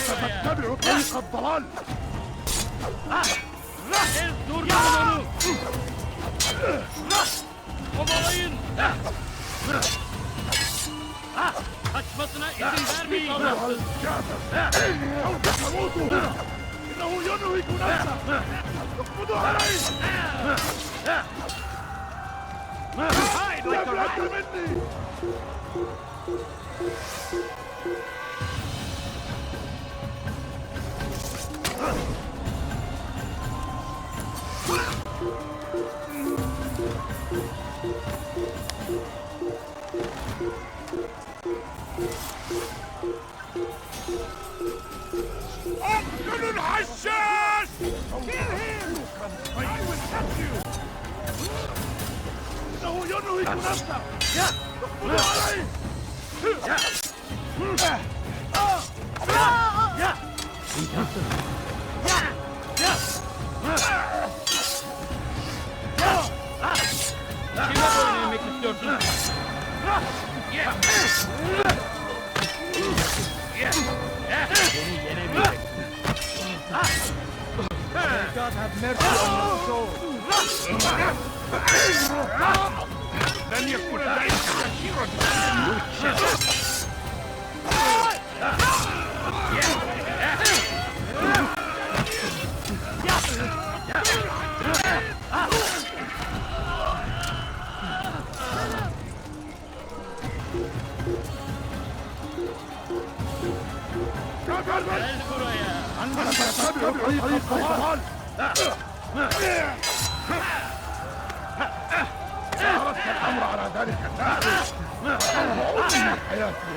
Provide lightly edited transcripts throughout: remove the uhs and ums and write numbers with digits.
تتبع طريق الضلال. Kovalayın! Kaçmasına izin vermeyin! إنه ينهك نفسه. اقبضوا عليه. ابعد مني. اقتلوا الحشاش! إنه ينهك نفسه. اقبضوا عليه. Kime boyun eğmek istiyorsun? Beni yenemeyeceksin. God have mercy on your soul. لن يكون ذلك كثيرا. Gel buraya! أنا سأتبع طريق الضلال. أردت الأمر على ذلك الناس. وأمني حياتي.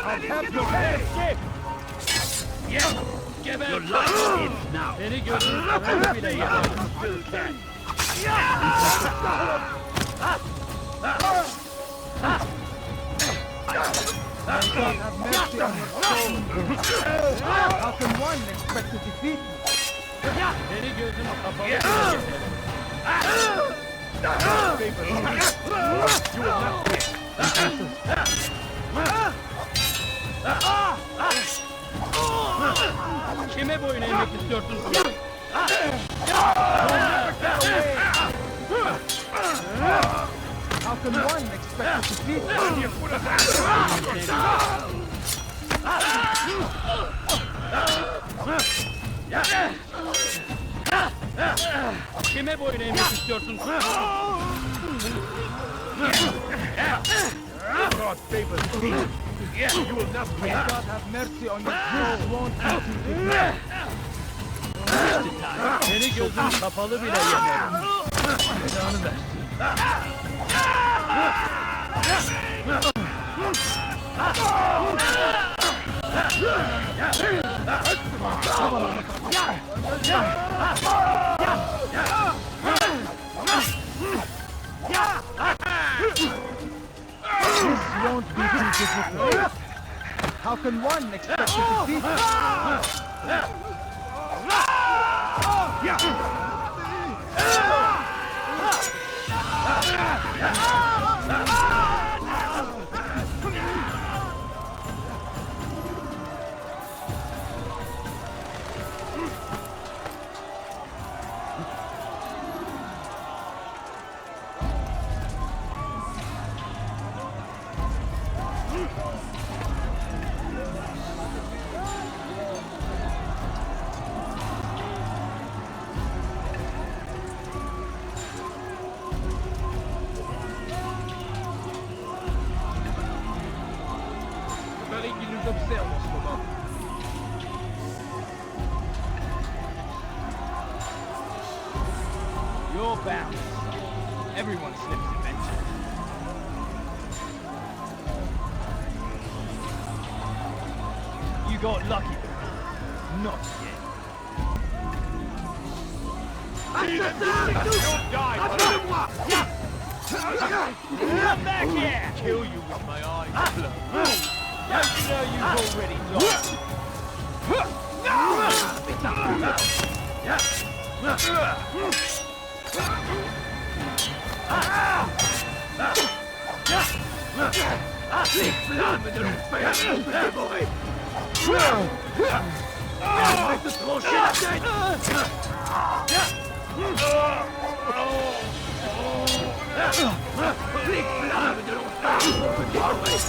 I'll help you escape. Geber! Beni gözünün kapalı bile yapamam. God have mercy on your soul. How can one expect to defeat me? Beni gözünün kapalı bile yapamam. You will not win. Kime boyun eğmek istiyorsun? How can one expect to defeat me? Kime boyun eğmek istiyorsun? God favors me. You will not win. God have mercy on your soul. Won't be defeated. Beni gözün kapalı bile yemerim. Belanı versin. This won't be too difficult. How can one expect to defeat me? croyez qu'il nous observe en ce moment. You're bound. Everyone slips eventually. You got lucky. Not yet. You'll die. Come back here! Kill you with my eyes closed. Don't you know you've already lost? Les flammes de l'enfer sont dévorées. Arrête de trancher la tête. Les flammes de l'enfer sont dévorées.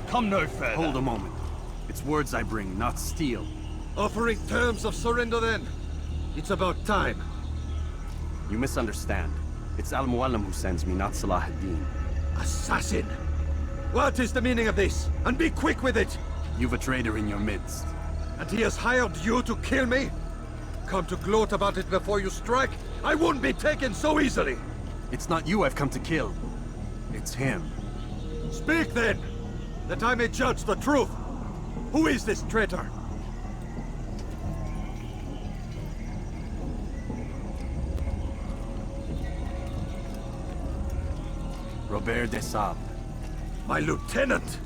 Come no further. Hold a moment. It's words I bring, not steel. Offering terms of surrender then. It's about time. You misunderstand. It's Al-Mualim who sends me, not Salah ad-Din. Assassin! What is the meaning of this? And be quick with it! You've a traitor in your midst. And he has hired you to kill me? Come to gloat about it before you strike? I wouldn't be taken so easily! It's not you I've come to kill. It's him. Speak then! That I may judge the truth! Who is this traitor? Robert de Sable. My lieutenant!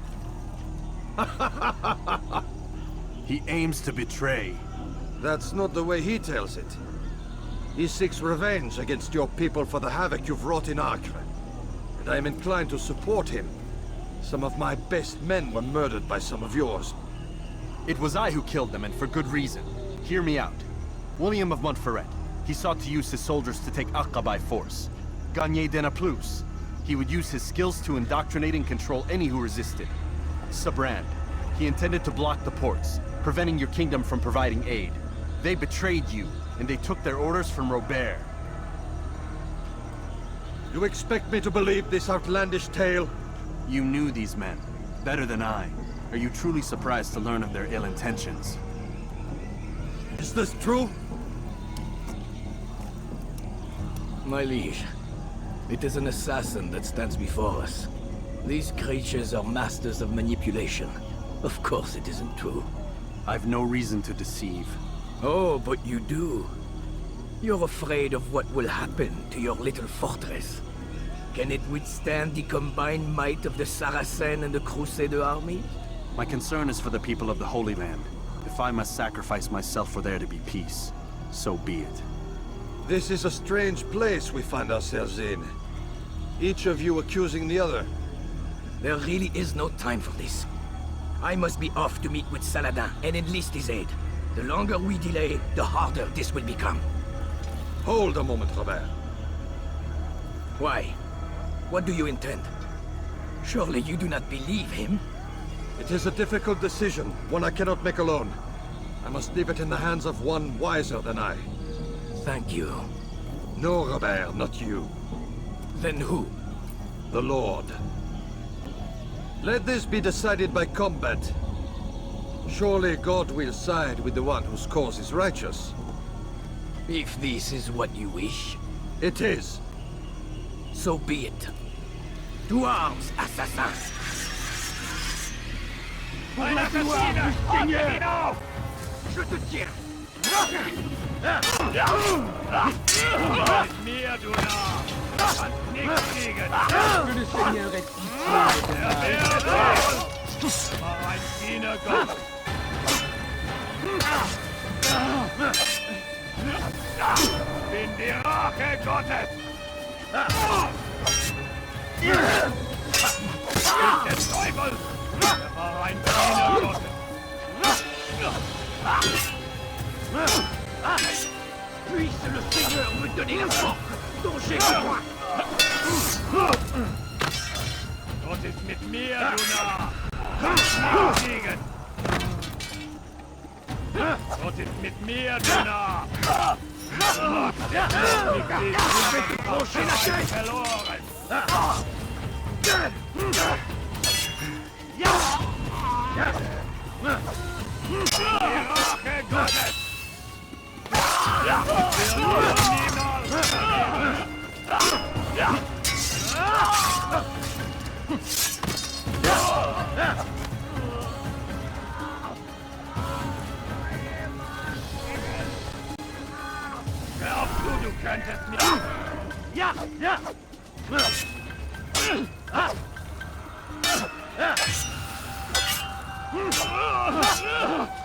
He aims to betray. That's not the way he tells it. He seeks revenge against your people for the havoc you've wrought in Acre. And I am inclined to support him. Some of my best men were murdered by some of yours. It was I who killed them, and for good reason. Hear me out. William of Montferrat. He sought to use his soldiers to take Acre by force. Gagné de Naplouse. He would use his skills to indoctrinate and control any who resisted. Sabrand. He intended to block the ports, preventing your kingdom from providing aid. They betrayed you, and they took their orders from Robert. You expect me to believe this outlandish tale? You knew these men, better than I. Are you truly surprised to learn of their ill intentions? Is this true? My liege, it is an assassin that stands before us. These creatures are masters of manipulation. Of course it isn't true. I've no reason to deceive. Oh, but you do. You're afraid of what will happen to your little fortress. Can it withstand the combined might of the Saracen and the Crusader army? My concern is for the people of the Holy Land. If I must sacrifice myself for there to be peace, so be it. This is a strange place we find ourselves in. Each of you accusing the other. There really is no time for this. I must be off to meet with Saladin and enlist his aid. The longer we delay, the harder this will become. Hold a moment, Robert. Why? What do you intend? Surely you do not believe him? It is a difficult decision, one I cannot make alone. I must leave it in the hands of one wiser than I. Thank you. No, Robert, not you. Then who? The Lord. Let this be decided by combat. Surely God will side with the one whose cause is righteous. If this is what you wish, It is. so be it. To arms, assassins! Un assassine! Seigneur! Je te tire! Mir, du Narr! Hast nichts gegen! Que le Seigneur ait pitié de moi. War ein Dienergott! Bin die Rache Gottes! Ich der Teufel! Er war ein Dienergott! Puisse le Seigneur me donner la force dont j'ai besoin. Gott ist mit mir, Luna! Nicht gegen! Gott ist mit mir, Luna! Trancher la tête. Verloren! Rache Gottes! Glaubst du könntest mir... Ja! Ja!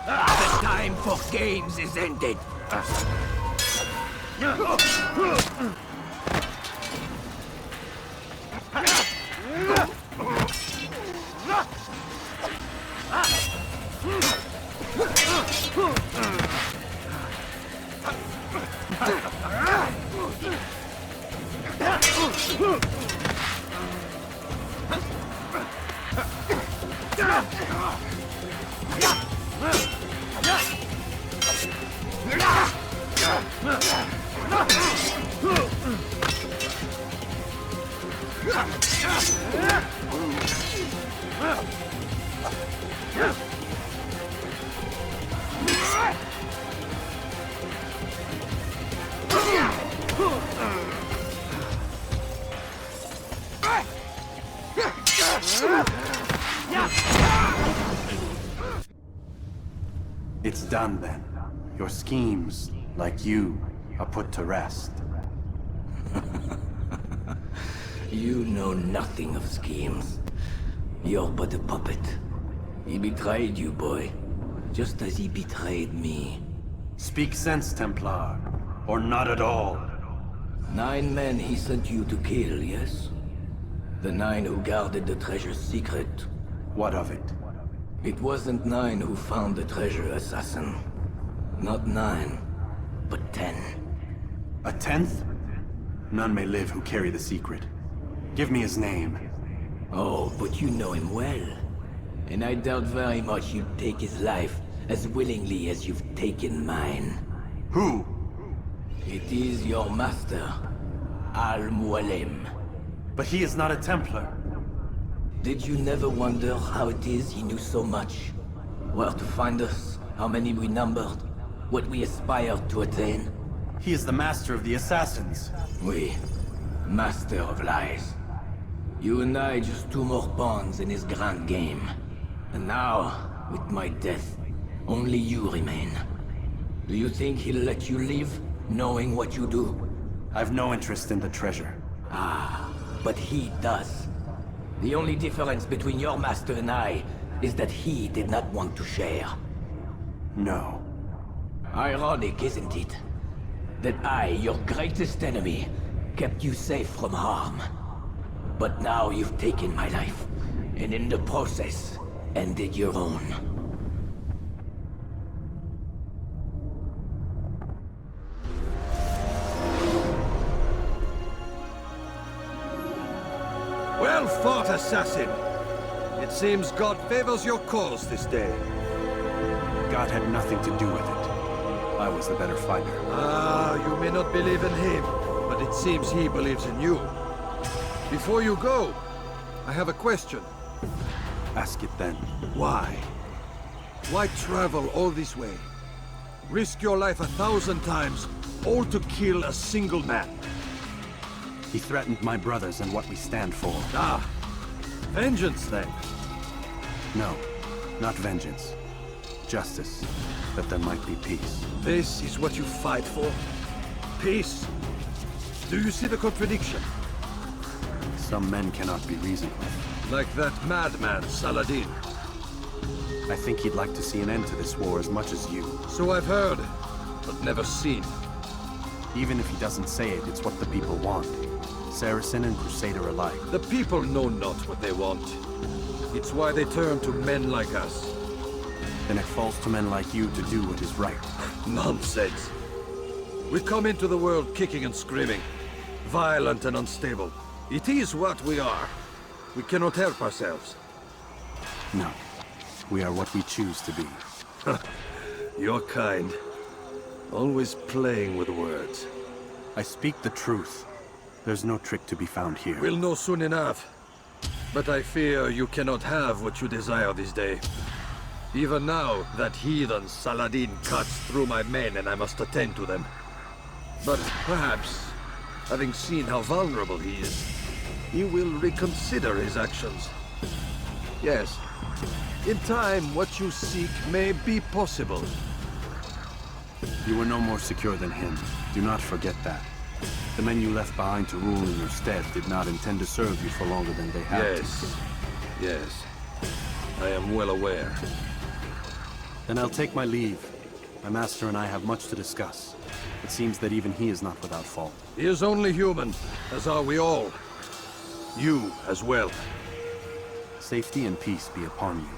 The time for games is ended. It's done then. Your schemes, like you, are put to rest. You know nothing of schemes. You're but a puppet. He betrayed you, boy. Just as he betrayed me. Speak sense, Templar. Or not at all. 9 men he sent you to kill, yes? The 9 who guarded the treasure's secret. What of it? It wasn't 9 who found the treasure, assassin. Not 9, but 10. A 10th? None may live who carry the secret. Give me his name. Oh, but you know him well. And I doubt very much you'd take his life as willingly as you've taken mine. Who? It is your master, Al-Mualim. But he is not a Templar. Did you never wonder how it is he knew so much? Where to find us, how many we numbered, what we aspired to attain? He is the master of the assassins. We, master of lies. You and I just 2 more pawns in his grand game. And now, with my death, only you remain. Do you think he'll let you live, knowing what you do? I've no interest in the treasure. Ah, but he does. The only difference between your master and I is that he did not want to share. No. Ironic, isn't it? That I, your greatest enemy, kept you safe from harm. But now you've taken my life, and in the process, ended your own. Well fought, assassin. It seems God favors your cause this day. God had nothing to do with it. I was the better fighter. Ah, you may not believe in him, but it seems he believes in you. Before you go, I have a question. Ask it then. Why? Why travel all this way? Risk your life 1,000 times, all to kill a single man. He threatened my brothers and what we stand for. Ah, vengeance then. No, not vengeance. Justice, that there might be peace. This is what you fight for? Peace? Do you see the contradiction? Some men cannot be reasoned with. Like that madman, Saladin. I think he'd like to see an end to this war as much as you. So I've heard, but never seen. Even if he doesn't say it, it's what the people want. Saracen and Crusader alike. The people know not what they want. It's why they turn to men like us. then it falls to men like you to do what is right. Nonsense. We come into the world kicking and screaming, violent and unstable. It is what we are. We cannot help ourselves. No. We are what we choose to be. Your kind. Always playing with words. I speak the truth. There's no trick to be found here. We'll know soon enough. But I fear you cannot have what you desire this day. Even now, that heathen Saladin cuts through my men and I must attend to them. But perhaps, having seen how vulnerable he is, he will reconsider his actions. Yes, in time, what you seek may be possible. You were no more secure than him. Do not forget that. The men you left behind to rule in your stead did not intend to serve you for longer than they had to. Yes. I am well aware. Then I'll take my leave. My master and I have much to discuss. It seems that even he is not without fault. He is only human, as are we all. You as well. Safety and peace be upon you.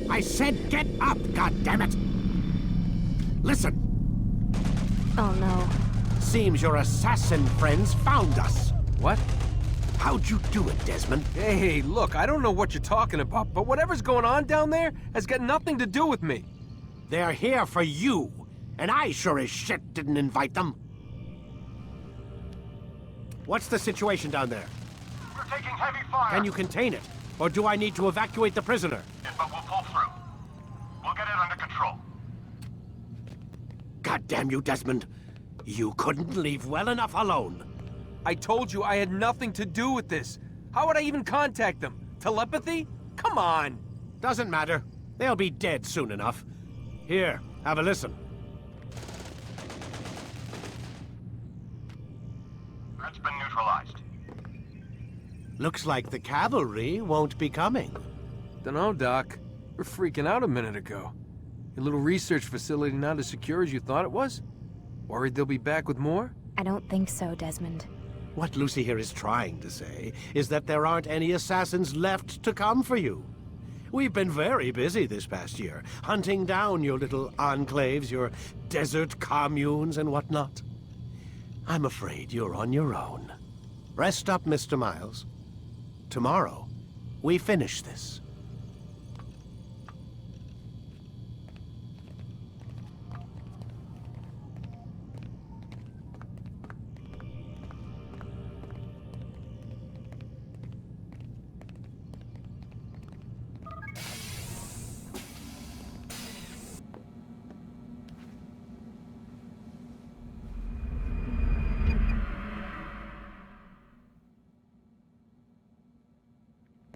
I said get up, goddammit! Listen, Oh no. seems your assassin friends found us. What? How'd you do it, Desmond? Hey, look, I don't know what you're talking about, but whatever's going on down there has got nothing to do with me. They're here for you, and I sure as shit didn't invite them. What's the situation down there? We're taking heavy fire. Can you contain it? Or do I need to evacuate the prisoner? But we'll pull through. We'll get it under control. God damn you, Desmond. You couldn't leave well enough alone. I told you I had nothing to do with this. How would I even contact them? Telepathy? Come on. Doesn't matter. They'll be dead soon enough. Here, have a listen. Threat's been neutralized. Looks like the cavalry won't be coming. Dunno, Doc. We're freaking out a minute ago. Your little research facility not as secure as you thought it was? Worried they'll be back with more? I don't think so, Desmond. What Lucy here is trying to say is that there aren't any assassins left to come for you. We've been very busy this past year, hunting down your little enclaves, your desert communes and whatnot. I'm afraid you're on your own. Rest up, Mr. Miles. Tomorrow, we finish this.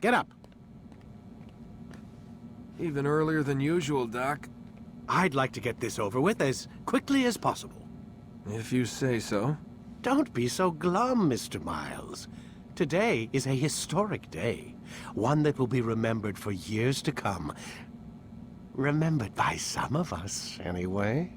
Get up. Even earlier than usual, Doc. I'd like to get this over with as quickly as possible. If you say so. Don't be so glum, Mr. Miles. Today is a historic day. One that will be remembered for years to come. Remembered by some of us, anyway.